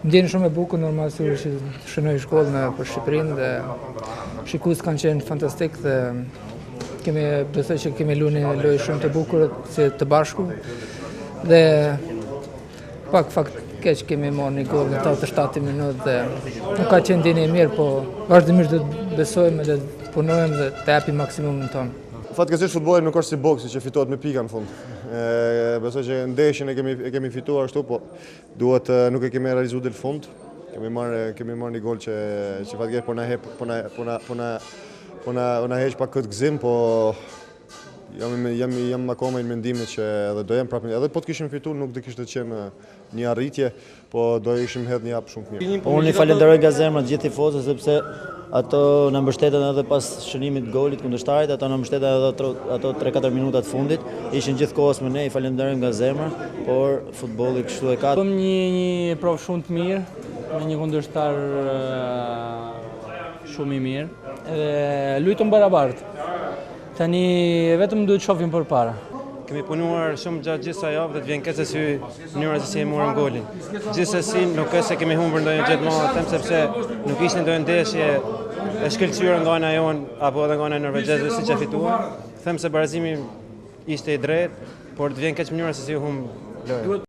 Ndjen shumë e bukur, normal që shënoj shkollën për Shqipërinë dhe shikues kanë qenë fantastik dhe besoj që kemi lojë shumë të bukur si të bashku dhe pak fakt keq kemi marrë një gol në 87 minutë dhe nuk ka qenë ndjenjë e mirë, po vazhdimisht do të besojmë dhe të punojmë dhe të japim maksimumin tonë. Fatkeqësisht futbolli nuk është si boksi që fitohet me pika në fund. Besoj që ndeshjen e kemi fituar ashtu, po duhet nuk e kemi realizuar deri në fund. Kemi marrë një gol që fatkeqësisht po na heq pak këtë gëzim, po jam akoma në mendimin që edhe do jem prapë, edhe po të kishim fituar nuk do kishte qenë një arritje, po do ishim hedhur një hap shumë të mirë. Unë i falenderoj nga zemra të gjithë tifozët sepse ato na mbështetën edhe pas shënimit të golit kundërshtarit, ato na mbështetën edhe ato 3-4 minutat fundit, ishin gjithkohës me ne, i falenderojmë nga zemra, por futbolli kështu e ka. Bëm një provë shumë të mirë me një kundërshtar shumë i mirë dhe lujtëm barabartë. Tani vetëm duhet shohim përpara. Kemi punuar shumë gjatë gjithë kësaj javë dhe të vjen keq se si mënyra se si e morëm golin. Gjithsesi nuk është se kemi humbur ndonjë gjë të madhe, them sepse nuk ishte ndonjë ndeshje e shkëlqyer nga ana jonë apo edhe nga ana norvegjeze siç e fituam. Them se barazimi ishte i drejtë, por të vjen keq mënyra se si humb lojën.